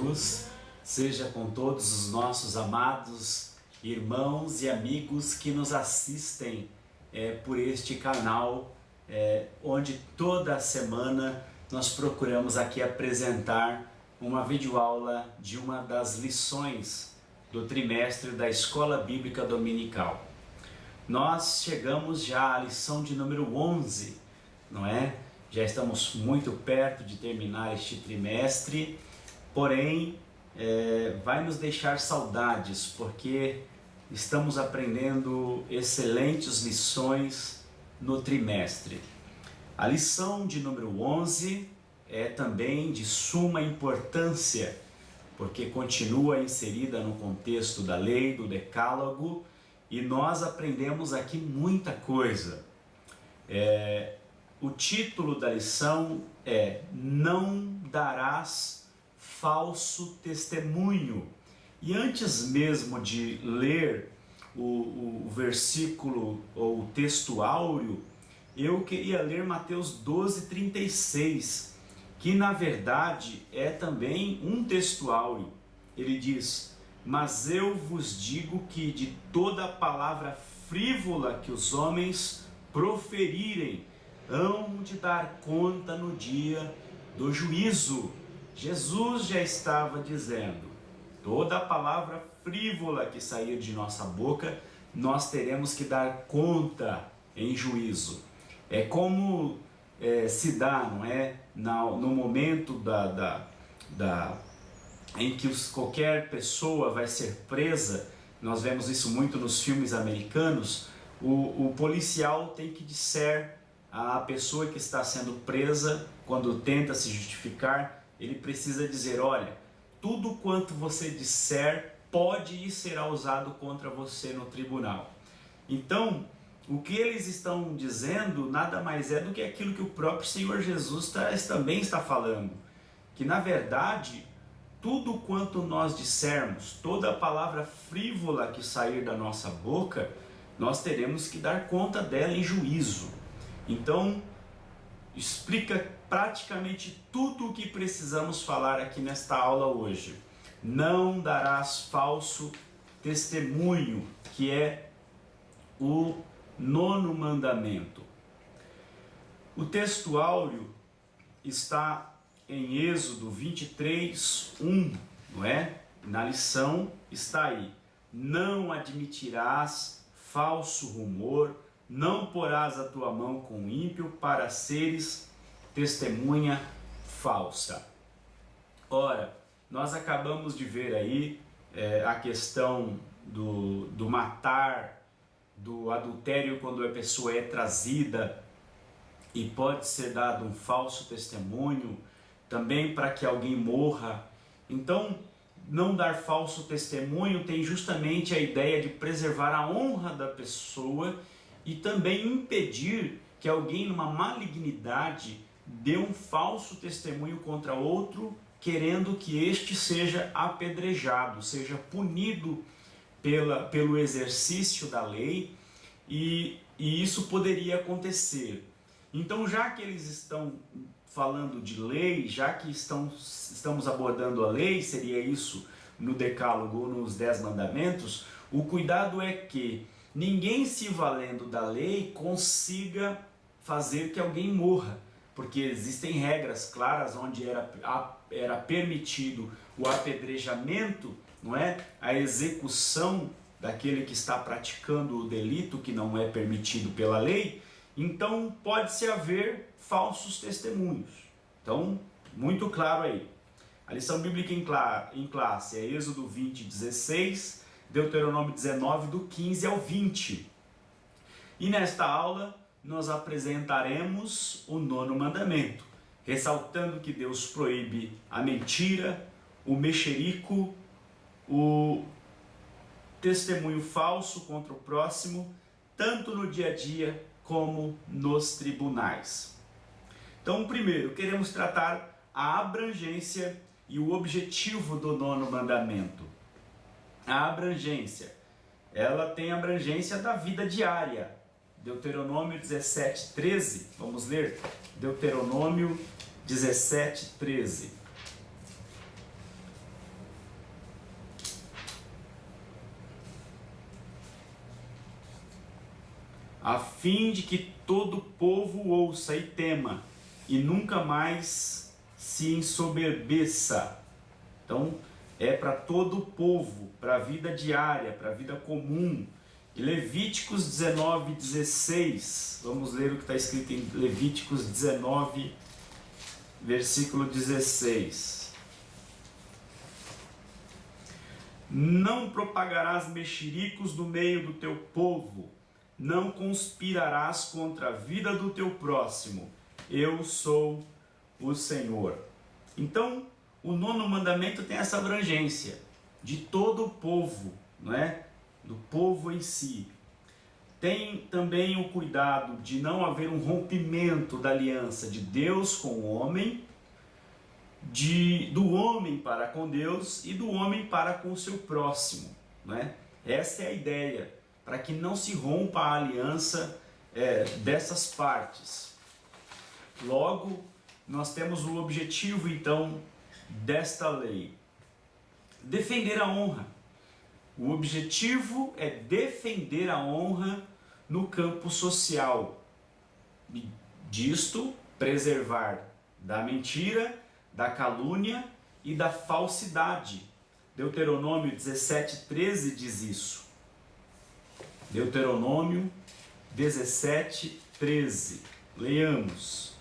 Jesus seja com todos os nossos amados irmãos e amigos que nos assistem por este canal, onde toda semana nós procuramos aqui apresentar uma videoaula de uma das lições do trimestre da Escola Bíblica Dominical. Nós chegamos já à lição de número 11, não é? Já estamos muito perto de terminar este trimestre, porém vai nos deixar saudades, porque estamos aprendendo excelentes lições no trimestre. A lição de número 11 é também de suma importância, porque continua inserida no contexto da lei, do decálogo, e nós aprendemos aqui muita coisa. O título da lição é Não darás falso testemunho. E antes mesmo de ler o versículo ou o texto áureo, eu queria ler Mateus 12:36, que na verdade é também um texto áureo. Ele diz: mas eu vos digo que de toda palavra frívola que os homens proferirem, hão de dar conta no dia do juízo. Jesus já estava dizendo: toda palavra frívola que sair de nossa boca, nós teremos que dar conta em juízo. É como se dá, não é? No momento em que qualquer pessoa vai ser presa, nós vemos isso muito nos filmes americanos, o policial tem que disser à pessoa que está sendo presa, quando tenta se justificar, ele precisa dizer: olha, tudo quanto você disser pode e será usado contra você no tribunal. Então, o que eles estão dizendo nada mais é do que aquilo que o próprio Senhor Jesus também está falando, que na verdade, tudo quanto nós dissermos, toda palavra frívola que sair da nossa boca, nós teremos que dar conta dela em juízo. Então, explica praticamente tudo o que precisamos falar aqui nesta aula hoje. Não darás falso testemunho, que é o 9º mandamento. O texto áureo está em Êxodo 23:1, não é? Na lição está aí: não admitirás falso rumor, não porás a tua mão com o ímpio para seres testemunha falsa. Ora, nós acabamos de ver aí a questão do matar, do adultério, quando a pessoa é trazida e pode ser dado um falso testemunho, também para que alguém morra. Então, não dar falso testemunho tem justamente a ideia de preservar a honra da pessoa e também impedir que alguém numa malignidade dê um falso testemunho contra outro, querendo que este seja apedrejado, seja punido pelo exercício da lei, e isso poderia acontecer. Então, já que eles estão falando de lei, já que estamos abordando a lei, seria isso no decálogo ou nos 10 mandamentos, o cuidado é que ninguém, se valendo da lei, consiga fazer que alguém morra, porque existem regras claras onde era permitido o apedrejamento, não é? A execução daquele que está praticando o delito, que não é permitido pela lei. Então pode-se haver falsos testemunhos. Então, muito claro aí. A lição bíblica em classe é Êxodo 20:16, Deuteronômio 19, do 15 ao 20. E nesta aula nós apresentaremos o 9º mandamento, ressaltando que Deus proíbe a mentira, o mexerico, o testemunho falso contra o próximo, tanto no dia a dia como nos tribunais. Então, primeiro, queremos tratar a abrangência e o objetivo do 9º mandamento. A abrangência, ela tem abrangência da vida diária. Deuteronômio 17:13, vamos ler? Deuteronômio 17:13. a fim de que todo povo ouça e tema, e nunca mais se ensoberbeça. Então, é para todo o povo, para a vida diária, para a vida comum. E Levíticos 19:16, vamos ler o que está escrito em Levíticos 19, versículo 16. Não propagarás mexericos no meio do teu povo, não conspirarás contra a vida do teu próximo, eu sou o Senhor. Então, o 9º mandamento tem essa abrangência de todo o povo, não é? Do povo em si. Tem também o cuidado de não haver um rompimento da aliança de Deus com o homem, do homem para com Deus e do homem para com o seu próximo, não é? Essa é a ideia, para que não se rompa a aliança dessas partes. Logo, nós temos o objetivo então desta lei: defender a honra. O objetivo é defender a honra no campo social, e disto preservar da mentira, da calúnia e da falsidade. Deuteronômio 17:13 diz isso. Deuteronômio 17:13. Leiamos.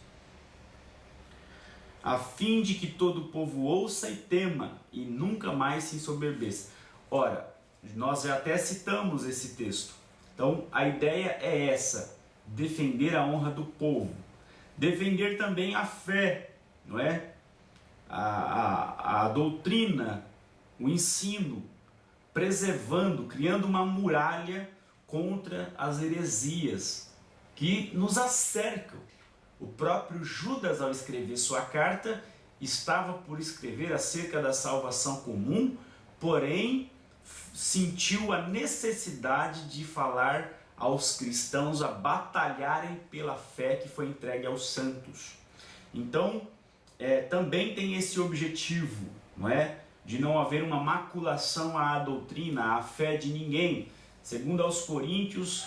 A fim de que todo o povo ouça e tema, e nunca mais se ensoberbeça. Ora, nós já até citamos esse texto. Então, a ideia é essa: defender a honra do povo. Defender também a fé, não é? A doutrina, o ensino, preservando, criando uma muralha contra as heresias que nos acercam. O próprio Judas, ao escrever sua carta, estava por escrever acerca da salvação comum, porém sentiu a necessidade de falar aos cristãos a batalharem pela fé que foi entregue aos santos. Então, também tem esse objetivo, não é? De não haver uma maculação à doutrina, à fé de ninguém. Segundo aos Coríntios,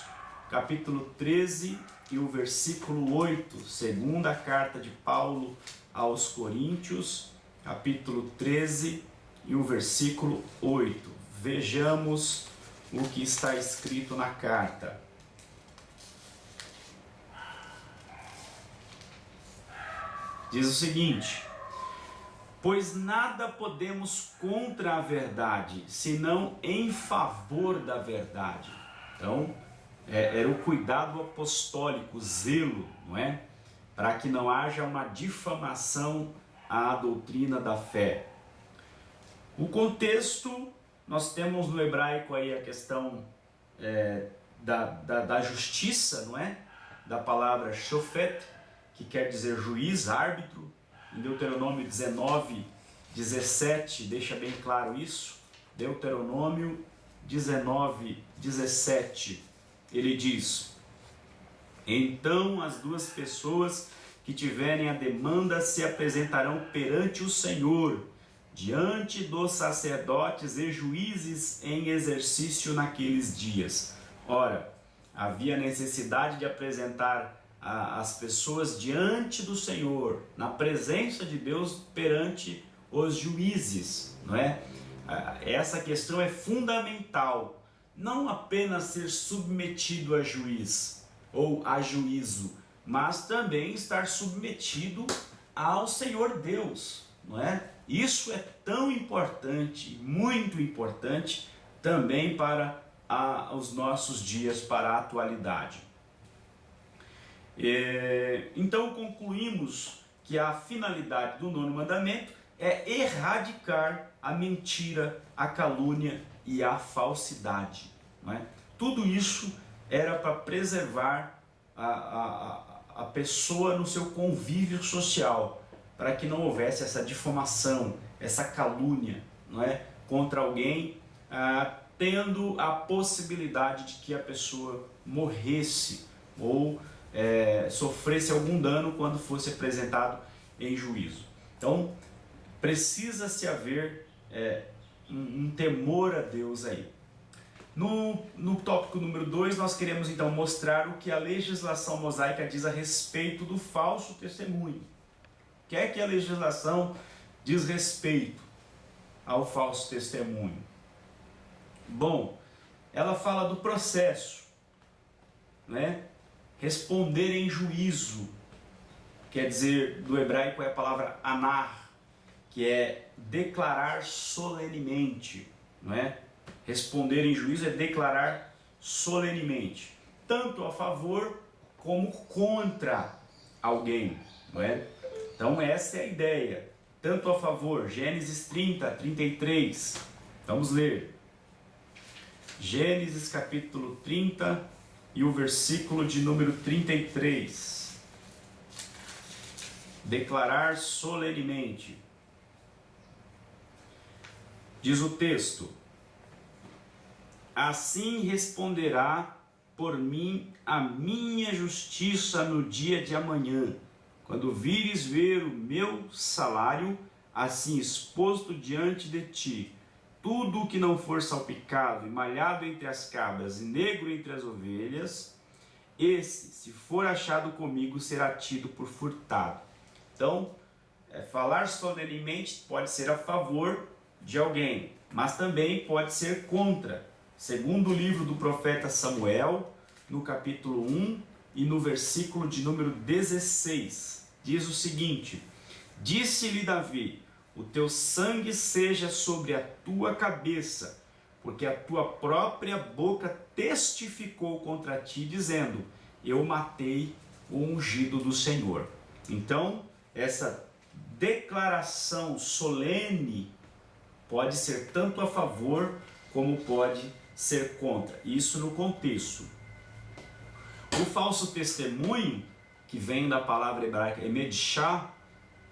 capítulo 13 e o versículo 8, segunda carta de Paulo aos Coríntios, capítulo 13 e o versículo 8. Vejamos o que está escrito na carta. Diz o seguinte: pois nada podemos contra a verdade, senão em favor da verdade. Então, era o cuidado apostólico, o zelo, não é? Para que não haja uma difamação à doutrina da fé. O contexto, nós temos no hebraico aí a questão da justiça, não é? Da palavra shofet, que quer dizer juiz, árbitro. Em Deuteronômio 19:17 deixa bem claro isso. Deuteronômio 19:17, ele diz: então as duas pessoas que tiverem a demanda se apresentarão perante o Senhor, diante dos sacerdotes e juízes em exercício naqueles dias. Ora, havia necessidade de apresentar as pessoas diante do Senhor, na presença de Deus, perante os juízes, não é? Essa questão é fundamental, não apenas ser submetido a juiz ou a juízo, mas também estar submetido ao Senhor Deus, não é? Isso é tão importante, muito importante também para os nossos dias, para a atualidade. Então concluímos que a finalidade do 9º mandamento é erradicar a mentira, a calúnia e a falsidade, não é? Tudo isso era para preservar a pessoa no seu convívio social, para que não houvesse essa difamação, essa calúnia, não é? Contra alguém, tendo a possibilidade de que a pessoa morresse ou sofresse algum dano quando fosse apresentado em juízo. Então, precisa-se haver um temor a Deus aí. No tópico número 2, nós queremos então mostrar o que a legislação mosaica diz a respeito do falso testemunho. O que é que a legislação diz respeito ao falso testemunho? Bom, ela fala do processo, né? Responder em juízo, quer dizer, do hebraico é a palavra anar, que é declarar solenemente, não é? Responder em juízo é declarar solenemente, tanto a favor como contra alguém, não é? Então essa é a ideia, tanto a favor. Gênesis 30, 33, vamos ler. Gênesis capítulo 30 e o versículo de número 33. Declarar solenemente. Diz o texto: assim responderá por mim a minha justiça no dia de amanhã, quando vires ver o meu salário assim exposto diante de ti. Tudo o que não for salpicado e malhado entre as cabras e negro entre as ovelhas, esse, se for achado comigo, será tido por furtado. Então, falar solenemente pode ser a favor de alguém, mas também pode ser contra. Segundo o livro do profeta Samuel, no capítulo 1 e no versículo de número 16, diz o seguinte: disse-lhe Davi: o teu sangue seja sobre a tua cabeça, porque a tua própria boca testificou contra ti, dizendo: eu matei o ungido do Senhor. Então, essa declaração solene pode ser tanto a favor como pode ser contra. Isso no contexto. O falso testemunho, que vem da palavra hebraica emedshá,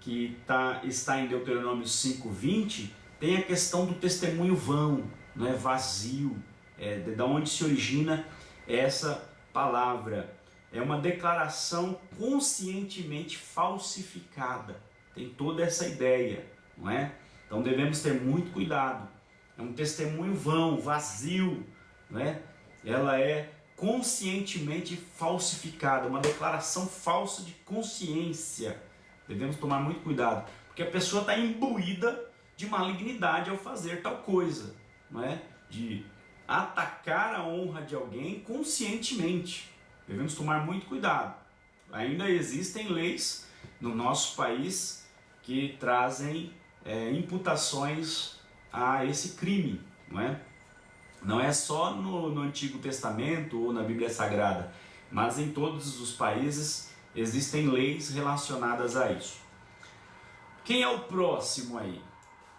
que está em Deuteronômio 5:20, tem a questão do testemunho vão, não é vazio, da onde se origina essa palavra. É uma declaração conscientemente falsificada, tem toda essa ideia, não é? Então devemos ter muito cuidado. É um testemunho vão, vazio, não é? Ela é conscientemente falsificada, uma declaração falsa de consciência. Devemos tomar muito cuidado, porque a pessoa está imbuída de malignidade ao fazer tal coisa, não é? De atacar a honra de alguém conscientemente. Devemos tomar muito cuidado. Ainda existem leis no nosso país que trazem imputações a esse crime, não é? Não é só no Antigo Testamento ou na Bíblia Sagrada, mas em todos os países existem leis relacionadas a isso. Quem é o próximo aí?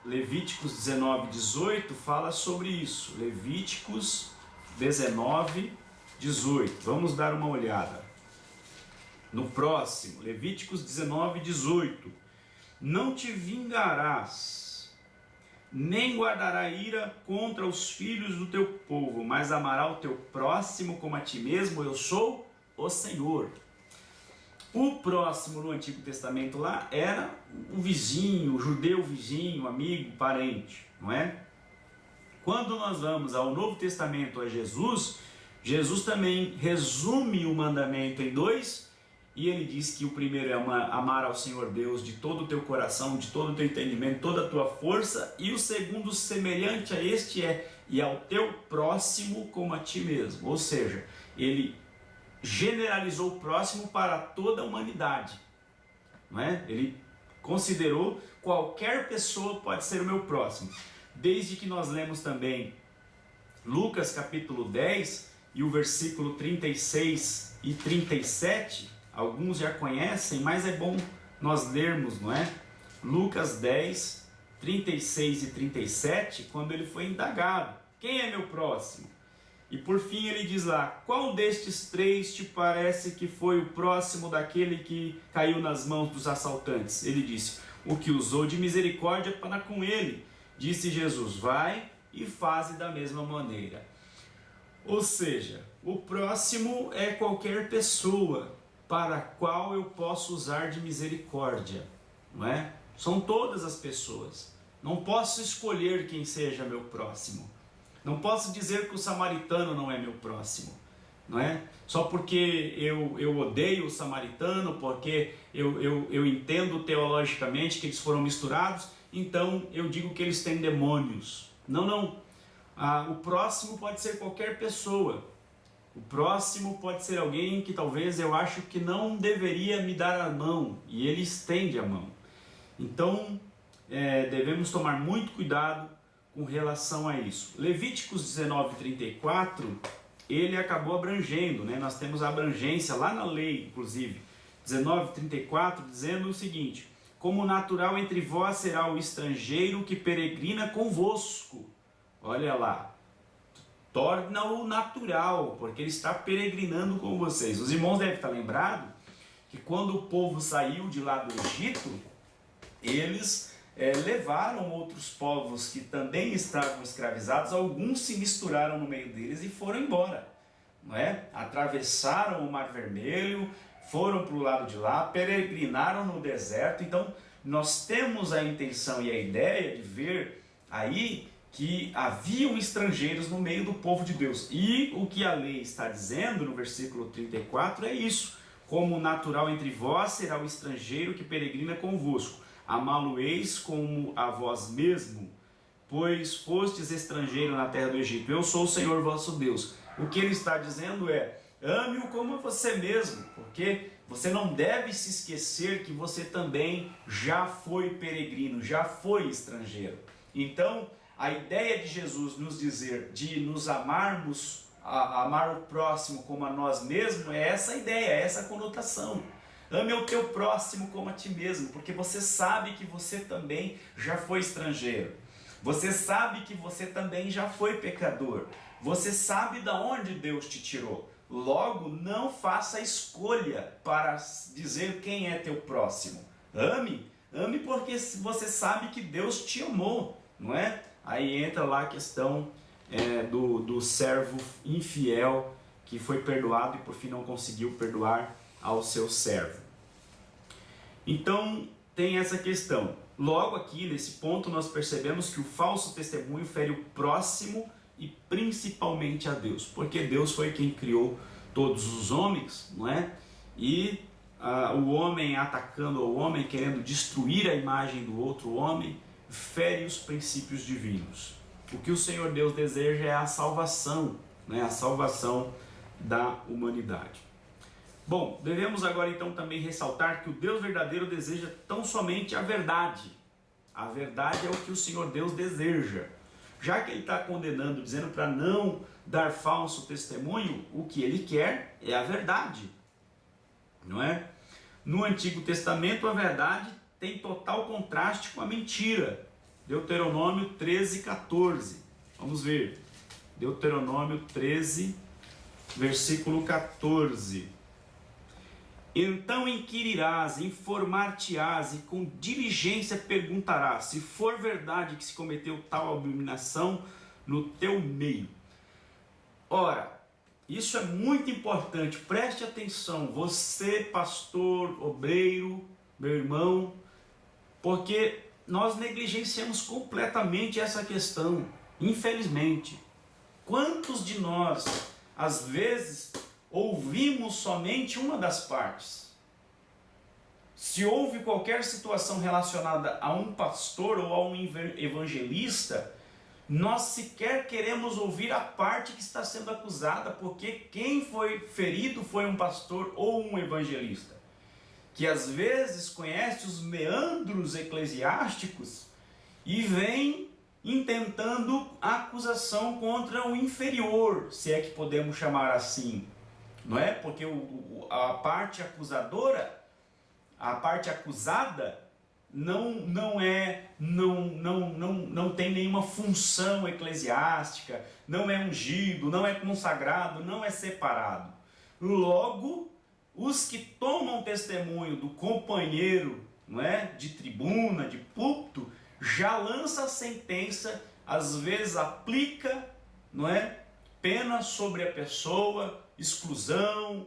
Levíticos 19:18 fala sobre isso. Levíticos 19:18. Vamos dar uma olhada. No próximo, Levíticos 19:18. Não te vingarás, nem guardará ira contra os filhos do teu povo, mas amará o teu próximo como a ti mesmo. Eu sou o Senhor. O próximo no Antigo Testamento lá era o vizinho, o judeu vizinho, amigo, parente, não é? Quando nós vamos ao Novo Testamento, a Jesus, Jesus também resume o mandamento em dois, e ele diz que o primeiro é amar ao Senhor Deus de todo o teu coração, de todo o teu entendimento, toda a tua força, e o segundo, semelhante a este, e ao teu próximo como a ti mesmo. Ou seja, ele generalizou o próximo para toda a humanidade, não é? Ele considerou qualquer pessoa pode ser o meu próximo. Desde que nós lemos também Lucas capítulo 10 e o versículo 36 e 37, alguns já conhecem, mas é bom nós lermos, não é? Lucas 10, 36 e 37, quando ele foi indagado: quem é meu próximo? E por fim ele diz lá: qual destes três te parece que foi o próximo daquele que caiu nas mãos dos assaltantes? Ele disse: o que usou de misericórdia para com ele. Disse Jesus: vai e faze da mesma maneira. Ou seja, o próximo é qualquer pessoa para a qual eu posso usar de misericórdia, não é? São todas as pessoas. Não posso escolher quem seja meu próximo. Não posso dizer que o samaritano não é meu próximo, não é? Só porque eu odeio o samaritano, porque eu entendo teologicamente que eles foram misturados, então eu digo que eles têm demônios. Não, não. O próximo pode ser qualquer pessoa. O próximo pode ser alguém que talvez eu acho que não deveria me dar a mão, e ele estende a mão. Então, devemos tomar muito cuidado com relação a isso. Levíticos 19:34, ele acabou abrangendo, né? Nós temos a abrangência lá na lei, inclusive, 19:34, dizendo o seguinte: como natural entre vós será o estrangeiro que peregrina convosco. Olha lá, torna-o natural, porque ele está peregrinando com vocês. Os irmãos devem estar lembrados que quando o povo saiu de lá do Egito, eles levaram outros povos que também estavam escravizados, alguns se misturaram no meio deles e foram embora, não é? Atravessaram o Mar Vermelho, foram para o lado de lá, peregrinaram no deserto. Então nós temos a intenção e a ideia de ver aí que haviam estrangeiros no meio do povo de Deus. E o que a lei está dizendo no versículo 34 é isso: como natural entre vós será o estrangeiro que peregrina convosco, amá-lo-eis como a vós mesmo, pois fostes estrangeiro na terra do Egito. Eu sou o Senhor vosso Deus. O que ele está dizendo é: ame-o como a você mesmo, porque você não deve se esquecer que você também já foi peregrino, já foi estrangeiro. Então, a ideia de Jesus nos dizer de nos amarmos, amar o próximo como a nós mesmos, é essa ideia, é essa conotação. Ame o teu próximo como a ti mesmo, porque você sabe que você também já foi estrangeiro. Você sabe que você também já foi pecador. Você sabe de onde Deus te tirou. Logo, não faça escolha para dizer quem é teu próximo. Ame porque você sabe que Deus te amou, não é? Aí entra lá a questão do servo infiel que foi perdoado e por fim não conseguiu perdoar ao seu servo. Então tem essa questão. Logo aqui nesse ponto nós percebemos que o falso testemunho fere o próximo e principalmente a Deus, porque Deus foi quem criou todos os homens, não é? E o homem atacando o homem, querendo destruir a imagem do outro homem, fere os princípios divinos. O que o Senhor Deus deseja é a salvação, né? A salvação da humanidade. Bom, devemos agora então também ressaltar que o Deus verdadeiro deseja tão somente a verdade. A verdade é o que o Senhor Deus deseja. Já que ele está condenando, dizendo para não dar falso testemunho, o que ele quer é a verdade, não é? No Antigo Testamento, a verdade tem total contraste com a mentira. Deuteronômio 13:14. Vamos ver. Deuteronômio 13, versículo 14. Então inquirirás, informar-te-ás e com diligência perguntarás se for verdade que se cometeu tal abominação no teu meio. Ora, isso é muito importante, preste atenção, você pastor, obreiro, meu irmão, porque nós negligenciamos completamente essa questão, infelizmente. Quantos de nós, às vezes, ouvimos somente uma das partes? Se houve qualquer situação relacionada a um pastor ou a um evangelista, nós sequer queremos ouvir a parte que está sendo acusada, porque quem foi ferido foi um pastor ou um evangelista, que às vezes conhece os meandros eclesiásticos e vem intentando acusação contra o inferior, se é que podemos chamar assim, não é? Porque a parte acusadora, a parte acusada não tem nenhuma função eclesiástica, não é ungido, não é consagrado, não é separado. Logo, os que tomam testemunho do companheiro, não é, de tribuna, de púlpito, já lança a sentença, às vezes aplica, não é, pena sobre a pessoa, exclusão,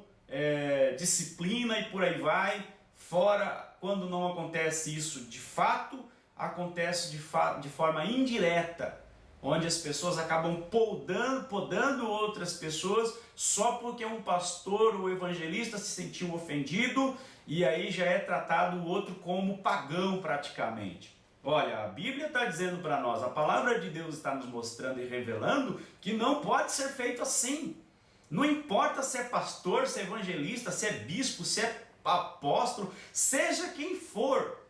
disciplina e por aí vai. Fora, quando não acontece isso de fato, acontece de forma indireta, onde as pessoas acabam podando outras pessoas só porque um pastor ou evangelista se sentiu ofendido, e aí já é tratado o outro como pagão praticamente. Olha, a Bíblia está dizendo para nós, a palavra de Deus está nos mostrando e revelando que não pode ser feito assim. Não importa se é pastor, se é evangelista, se é bispo, se é apóstolo, seja quem for.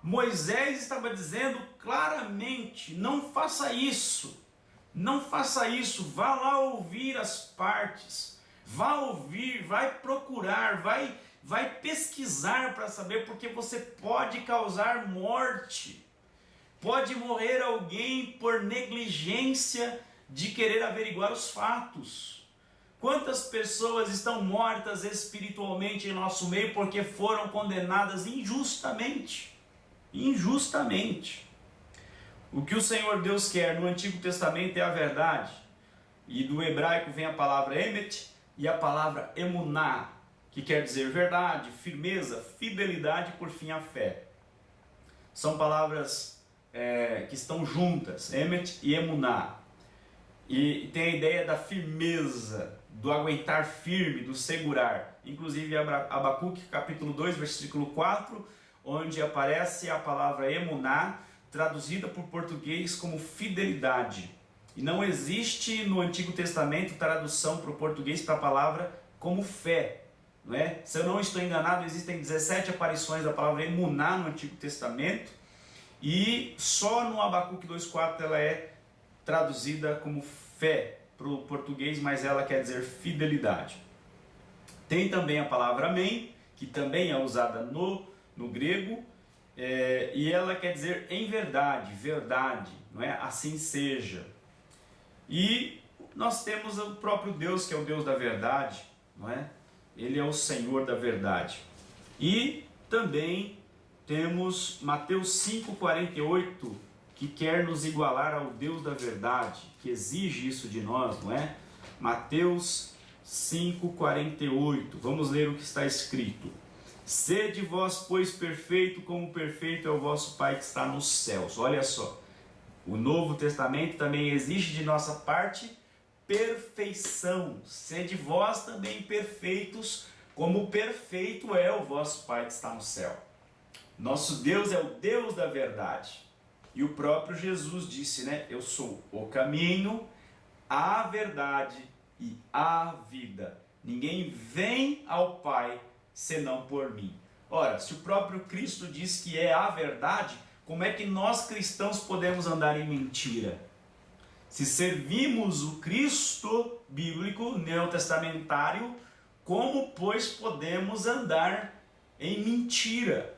Moisés estava dizendo claramente, não faça isso, não faça isso, vá lá ouvir as partes, vá ouvir, vai procurar, vai pesquisar para saber, porque você pode causar morte, pode morrer alguém por negligência de querer averiguar os fatos. Quantas pessoas estão mortas espiritualmente em nosso meio porque foram condenadas injustamente? Injustamente. O que o Senhor Deus quer no Antigo Testamento é a verdade. E do hebraico vem a palavra emet e a palavra emuná, que quer dizer verdade, firmeza, fidelidade e por fim a fé. São palavras que estão juntas, emet e emuná. E tem a ideia da firmeza, do aguentar firme, do segurar. Inclusive Abacuque capítulo 2, versículo 4, onde aparece a palavra emuná, traduzida por português como fidelidade. E não existe no Antigo Testamento tradução para o português para a palavra como fé. Não é? Se eu não estou enganado, existem 17 aparições da palavra emuná no Antigo Testamento, e só no Abacuque 2,4 ela é traduzida como fé para o português, mas ela quer dizer fidelidade. Tem também a palavra amém, que também é usada no grego, e ela quer dizer em verdade, verdade, não é? Assim seja. E nós temos o próprio Deus, que é o Deus da verdade, não é? Ele é o Senhor da verdade. E também temos Mateus 5,48, que quer nos igualar ao Deus da verdade, que exige isso de nós, não é? Mateus 5,48, vamos ler o que está escrito. Sede vós, pois, perfeito, como perfeito é o vosso Pai que está nos céus. Olha só, o Novo Testamento também exige de nossa parte perfeição. Sede vós também perfeitos, como perfeito é o vosso Pai que está no céu. Nosso Deus é o Deus da verdade. E o próprio Jesus disse, né? Eu sou o caminho, a verdade e a vida. Ninguém vem ao Pai senão por mim. Ora, se o próprio Cristo diz que é a verdade, como é que nós cristãos podemos andar em mentira? Se servimos o Cristo bíblico, neotestamentário, como, pois, podemos andar em mentira?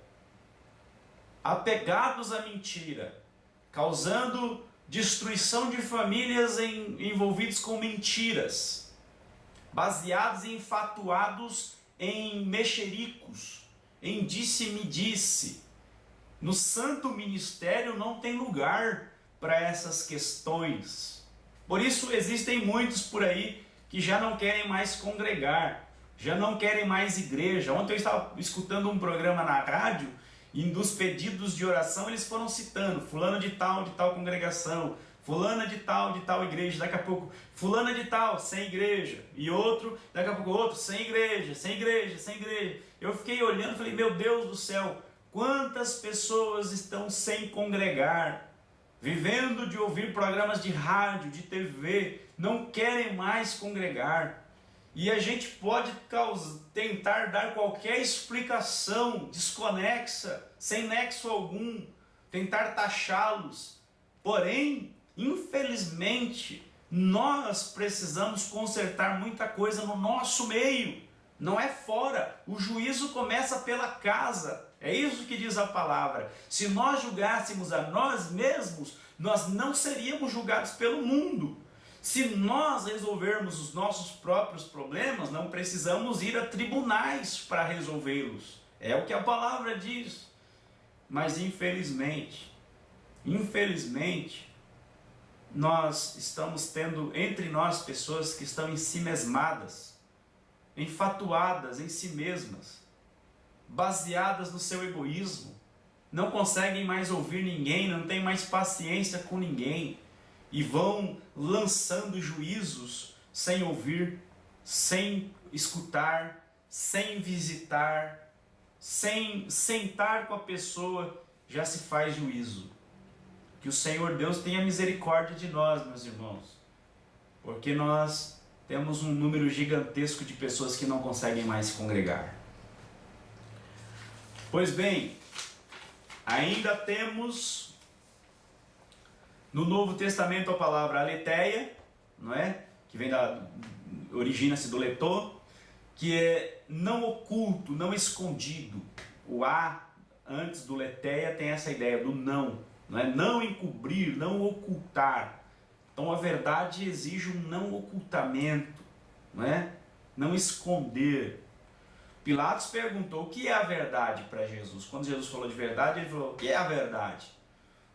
Apegados à mentira, causando destruição de famílias envolvidas com mentiras, baseados e infatuados em mexericos, em disse-me-disse. No santo ministério não tem lugar para essas questões. Por isso existem muitos por aí que já não querem mais congregar, já não querem mais igreja. Ontem eu estava escutando um programa na rádio e dos pedidos de oração eles foram citando fulano de tal congregação, fulana de tal igreja, daqui a pouco fulana de tal sem igreja, e outro, daqui a pouco outro sem igreja. Eu fiquei olhando e falei, meu Deus do céu, quantas pessoas estão sem congregar, vivendo de ouvir programas de rádio, de TV, não querem mais congregar. E a gente pode tentar dar qualquer explicação desconexa, sem nexo algum, tentar taxá-los. Porém, infelizmente, nós precisamos consertar muita coisa no nosso meio, não é fora. O juízo começa pela casa, é isso que diz a palavra. Se nós julgássemos a nós mesmos, nós não seríamos julgados pelo mundo. Se nós resolvermos os nossos próprios problemas, não precisamos ir a tribunais para resolvê-los. É o que a palavra diz. Mas infelizmente, nós estamos tendo entre nós pessoas que estão em si mesmadas, enfatuadas em si mesmas, baseadas no seu egoísmo, não conseguem mais ouvir ninguém, não têm mais paciência com ninguém. e vão lançando juízos sem ouvir, sem escutar, sem visitar, sem sentar com a pessoa, já se faz juízo. Que o Senhor Deus tenha misericórdia de nós, meus irmãos, porque nós temos um número gigantesco de pessoas que não conseguem mais se congregar. Pois bem, ainda temos no Novo Testamento a palavra aletheia, não é? Que vem origina-se do letô, que é não oculto, não escondido. O a antes do letheia tem essa ideia do não é? Não encobrir, não ocultar. Então a verdade exige um não ocultamento, não é? Não esconder. Pilatos perguntou o que é a verdade para Jesus. Quando Jesus falou de verdade, ele falou: o que é a verdade?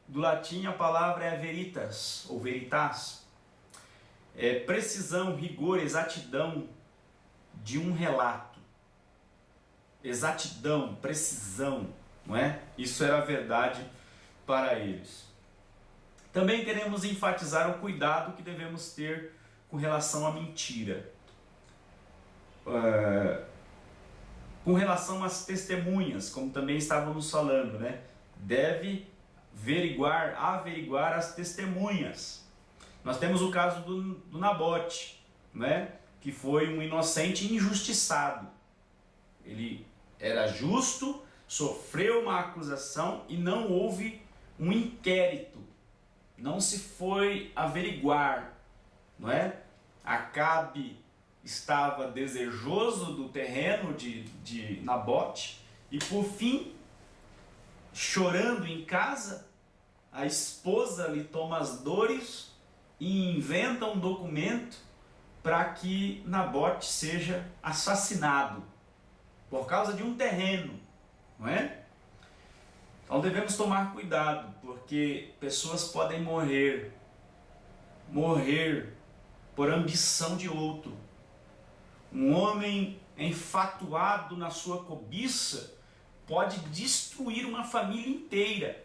Do latim a palavra é veritas, ou veritas. É precisão, rigor, exatidão de um relato. Exatidão, precisão, não é? Isso era a verdade para eles. Também queremos enfatizar o cuidado que devemos ter com relação à mentira. Com relação às testemunhas, como também estávamos falando, né? Deve averiguar as testemunhas. Nós temos o caso do Nabote, né? Que foi um inocente injustiçado. Ele era justo, sofreu uma acusação e não houve um inquérito. Não se foi averiguar, não é? Acabe estava desejoso do terreno de Nabote e por fim, chorando em casa, a esposa lhe toma as dores e inventa um documento para que Nabote seja assassinado por causa de um terreno, não é? Então devemos tomar cuidado, porque pessoas podem morrer por ambição de outro. Um homem enfatuado na sua cobiça pode destruir uma família inteira,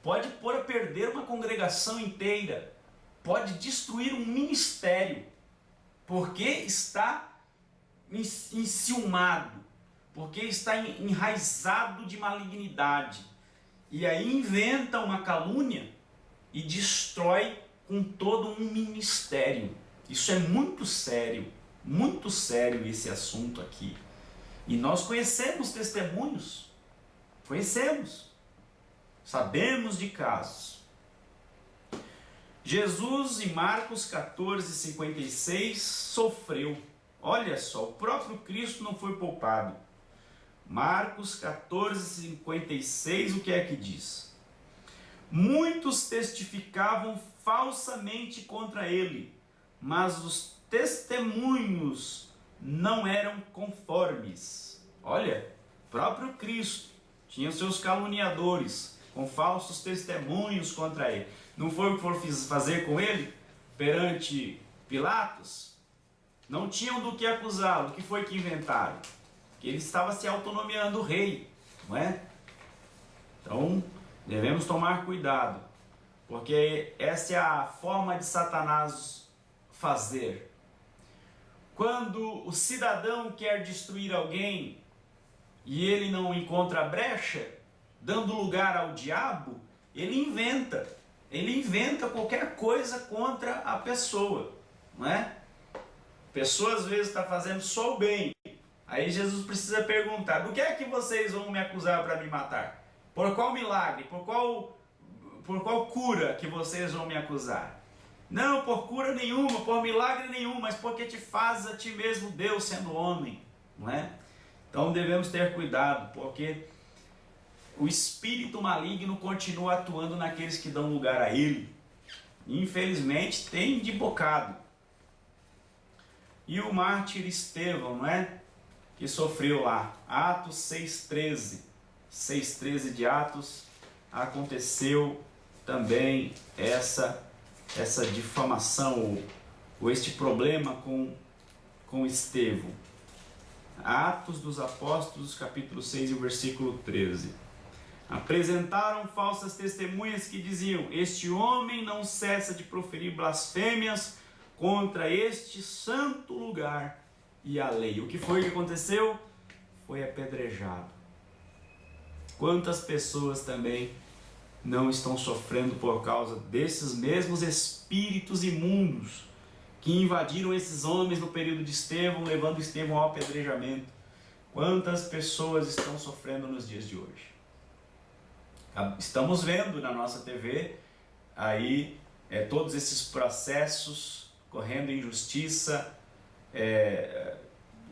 pode pôr a perder uma congregação inteira, pode destruir um ministério, porque está enciumado, porque está enraizado de malignidade. E aí inventa uma calúnia e destrói com todo um ministério. Isso é muito sério esse assunto aqui. E nós conhecemos testemunhos, sabemos de casos. Jesus, em Marcos 14:56, sofreu. Olha só, o próprio Cristo não foi poupado. Marcos 14:56, o que é que diz? Muitos testificavam falsamente contra ele, mas os testemunhos não eram conformes. Olha, próprio Cristo tinha seus caluniadores com falsos testemunhos contra ele. Não foi o que foram fazer com ele perante Pilatos? Não tinham do que acusá-lo. O que foi que inventaram? Que ele estava se autonomeando rei, não é? Então, devemos tomar cuidado, porque essa é a forma de Satanás fazer. Quando o cidadão quer destruir alguém e ele não encontra brecha, dando lugar ao diabo, ele inventa qualquer coisa contra a pessoa, não é? A pessoa às vezes está fazendo só o bem. Aí Jesus precisa perguntar: do que é que vocês vão me acusar para me matar? Por qual milagre? Por qual cura que vocês vão me acusar? Não, por cura nenhuma, por milagre nenhum, mas porque te faz a ti mesmo Deus sendo homem, não é? Então devemos ter cuidado, porque o espírito maligno continua atuando naqueles que dão lugar a ele. Infelizmente tem de bocado. E o mártir Estevão, não é? Que sofreu lá, Atos 6:13 de Atos, aconteceu também essa difamação, ou este problema com Estevão. Atos dos Apóstolos, capítulo 6, e o versículo 13. Apresentaram falsas testemunhas que diziam: este homem não cessa de proferir blasfêmias contra este santo lugar e a lei. O que foi que aconteceu? Foi apedrejado. Quantas pessoas também não estão sofrendo por causa desses mesmos espíritos imundos que invadiram esses homens no período de Estevão, levando Estevão ao apedrejamento? Quantas pessoas estão sofrendo nos dias de hoje? Estamos vendo na nossa TV aí todos esses processos correndo em justiça,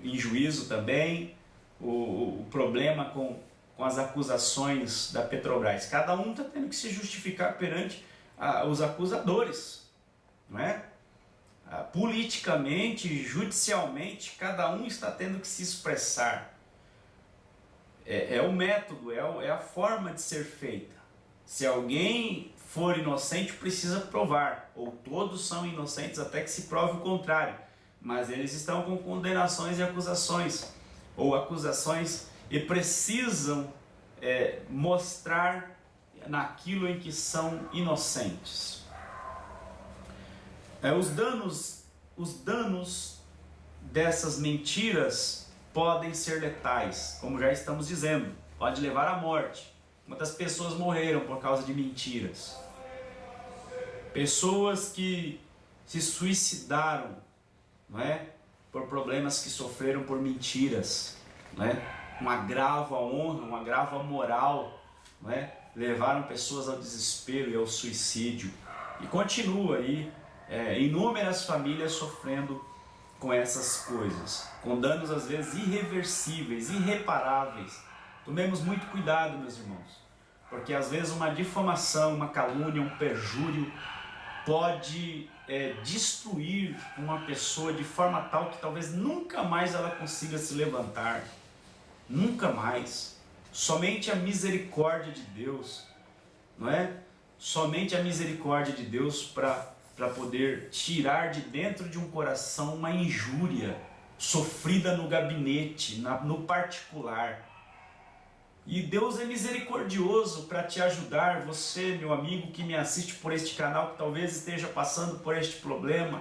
em juízo também, o problema com as acusações da Petrobras. Cada um está tendo que se justificar perante os acusadores, não é? Politicamente, judicialmente, cada um está tendo que se expressar. É o método, é a forma de ser feita. Se alguém for inocente, precisa provar, ou todos são inocentes até que se prove o contrário, mas eles estão com condenações e acusações, ou acusações, e precisam mostrar naquilo em que são inocentes. Os danos dessas mentiras podem ser letais, como já estamos dizendo, pode levar à morte. Muitas pessoas morreram por causa de mentiras. Pessoas que se suicidaram, não é? Por problemas que sofreram por mentiras, não é? Um agravo à honra, um agravo à moral, não é? Levaram pessoas ao desespero e ao suicídio. E continua aí inúmeras famílias sofrendo com essas coisas, com danos às vezes irreversíveis, irreparáveis. Tomemos muito cuidado, meus irmãos, porque às vezes uma difamação, uma calúnia, um perjúrio pode destruir uma pessoa de forma tal que talvez nunca mais ela consiga se levantar, nunca mais. Somente a misericórdia de Deus, não é? Somente a misericórdia de Deus para poder tirar de dentro de um coração uma injúria sofrida no gabinete, no particular. E Deus é misericordioso para te ajudar, você, meu amigo que me assiste por este canal, que talvez esteja passando por este problema.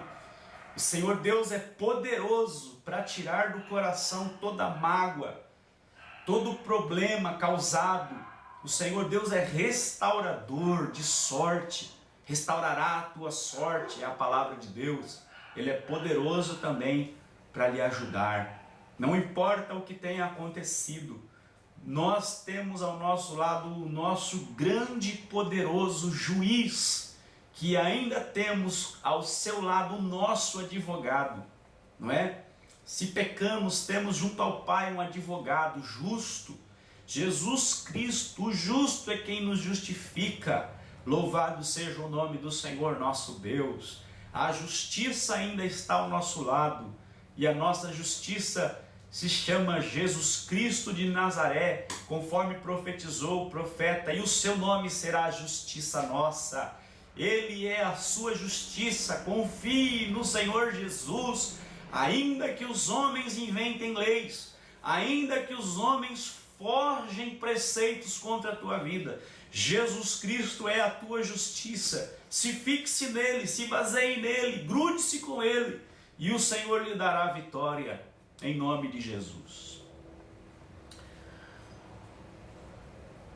O Senhor Deus é poderoso para tirar do coração toda mágoa, todo problema causado. O Senhor Deus é restaurador de sorte. Restaurará a tua sorte, é a palavra de Deus. Ele é poderoso também para lhe ajudar. Não importa o que tenha acontecido, nós temos ao nosso lado o nosso grande e poderoso juiz, que ainda temos ao seu lado o nosso advogado, não é? Se pecamos, temos junto ao Pai um advogado justo. Jesus Cristo, o justo, é quem nos justifica. Louvado seja o nome do Senhor nosso Deus. A justiça ainda está ao nosso lado, e a nossa justiça se chama Jesus Cristo de Nazaré, conforme profetizou o profeta, e o seu nome será a justiça nossa. Ele é a sua justiça. Confie no Senhor Jesus, ainda que os homens inventem leis, ainda que os homens forjem preceitos contra a tua vida. Jesus Cristo é a tua justiça. Se fixe nele, se baseie nele, grude-se com ele, e o Senhor lhe dará vitória, em nome de Jesus.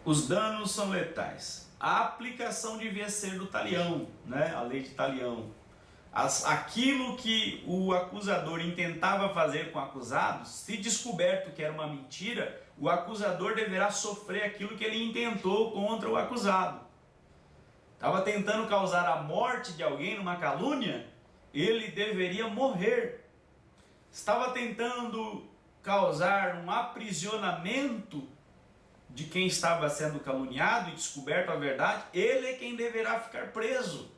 Os danos são letais. A aplicação devia ser do talião, né? A lei de talião. Aquilo que o acusador intentava fazer com o acusado, se descoberto que era uma mentira, o acusador deverá sofrer aquilo que ele intentou contra o acusado. Estava tentando causar a morte de alguém numa calúnia, ele deveria morrer. Estava tentando causar um aprisionamento de quem estava sendo caluniado e descoberto a verdade, ele é quem deverá ficar preso.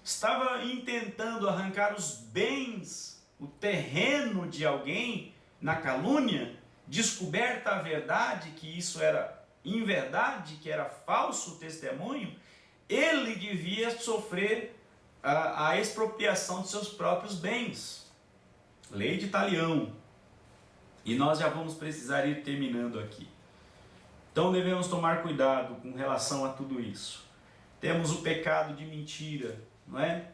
Estava intentando arrancar os bens, o terreno de alguém na calúnia, descoberta a verdade, que isso era inverdade, que era falso testemunho, ele devia sofrer a expropriação de seus próprios bens. Lei de talião. E nós já vamos precisar ir terminando aqui. Então devemos tomar cuidado com relação a tudo isso. Temos o pecado de mentira, não é?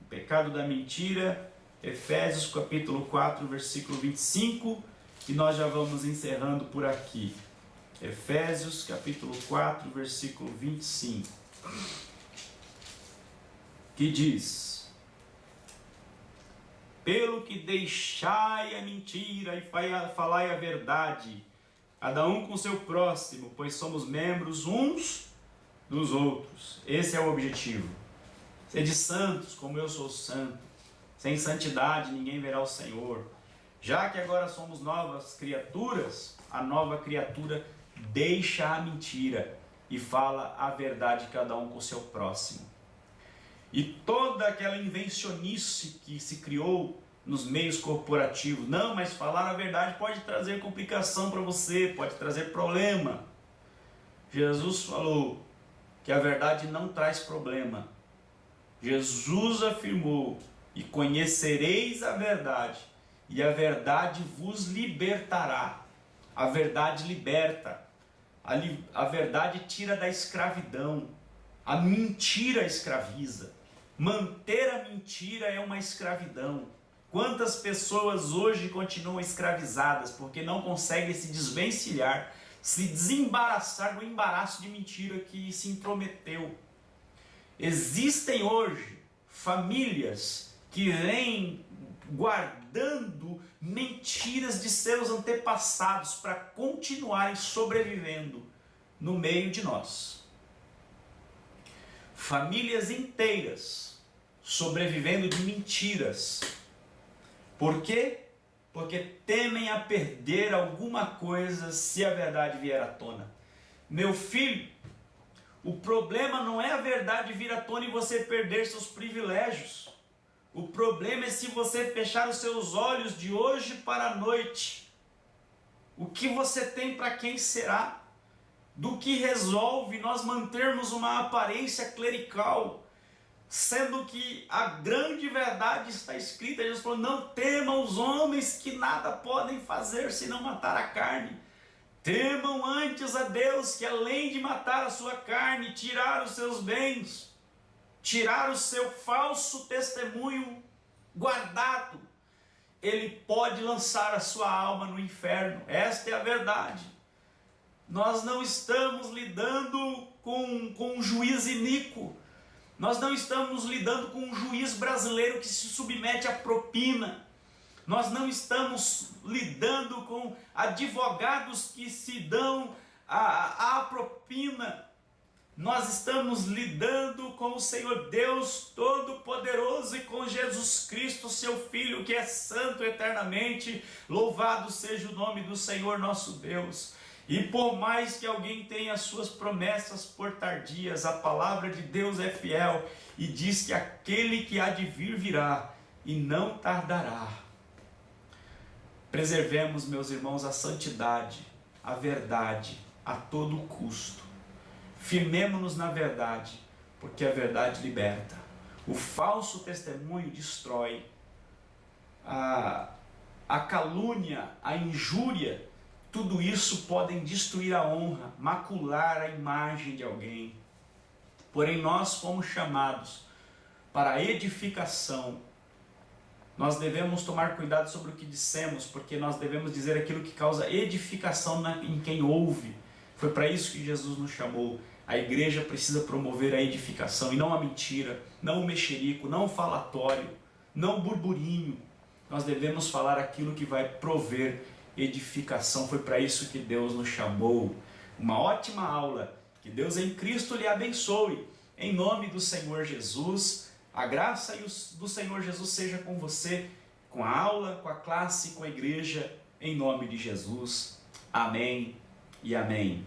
O pecado da mentira, Efésios capítulo 4, versículo 25, e nós já vamos encerrando por aqui. Efésios capítulo 4, versículo 25, que diz: pelo que deixai a mentira e falai a verdade, cada um com seu próximo, pois somos membros uns dos outros. Esse é o objetivo. Sede santos, como eu sou santo. Sem santidade ninguém verá o Senhor. Já que agora somos novas criaturas, a nova criatura deixa a mentira e fala a verdade, cada um com seu próximo. E toda aquela invencionice que se criou nos meios corporativos, não, mas falar a verdade pode trazer complicação para você, pode trazer problema. Jesus falou que a verdade não traz problema. Jesus afirmou: e conhecereis a verdade, e a verdade vos libertará. A verdade liberta, a verdade tira da escravidão, a mentira escraviza. Manter a mentira é uma escravidão. Quantas pessoas hoje continuam escravizadas porque não conseguem se desvencilhar, se desembaraçar do embaraço de mentira que se intrometeu. Existem hoje famílias que vêm guardando mentiras de seus antepassados para continuarem sobrevivendo no meio de nós. Famílias inteiras sobrevivendo de mentiras. Por quê? Porque temem a perder alguma coisa se a verdade vier à tona. Meu filho, o problema não é a verdade vir à tona e você perder seus privilégios. O problema é se você fechar os seus olhos de hoje para a noite. O que você tem para quem será? Do que resolve nós mantermos uma aparência clerical, sendo que a grande verdade está escrita. Jesus falou: não temam os homens que nada podem fazer senão matar a carne. Temam antes a Deus, que além de matar a sua carne, tirar os seus bens, tirar o seu falso testemunho guardado, ele pode lançar a sua alma no inferno. Esta é a verdade. Nós não estamos lidando com um juiz iníquo. Nós não estamos lidando com um juiz brasileiro que se submete à propina. Nós não estamos lidando com advogados que se dão a propina. Nós estamos lidando com o Senhor Deus Todo-Poderoso e com Jesus Cristo, seu Filho, que é santo eternamente. Louvado seja o nome do Senhor nosso Deus. E por mais que alguém tenha suas promessas por tardias, a palavra de Deus é fiel e diz que aquele que há de vir virá e não tardará. Preservemos, meus irmãos, a santidade, a verdade, a todo custo. Firmemo-nos na verdade, porque a verdade liberta. O falso testemunho destrói. A calúnia, a injúria, tudo isso podem destruir a honra, macular a imagem de alguém. Porém, nós fomos chamados para a edificação. Nós devemos tomar cuidado sobre o que dissemos, porque nós devemos dizer aquilo que causa edificação em quem ouve. Foi para isso que Jesus nos chamou. A igreja precisa promover a edificação e não a mentira, não o mexerico, não o falatório, não o burburinho. Nós devemos falar aquilo que vai prover edificação. Foi para isso que Deus nos chamou. Uma ótima aula. Que Deus em Cristo lhe abençoe. Em nome do Senhor Jesus, a graça do Senhor Jesus seja com você, com a aula, com a classe, com a igreja, em nome de Jesus. Amém e amém.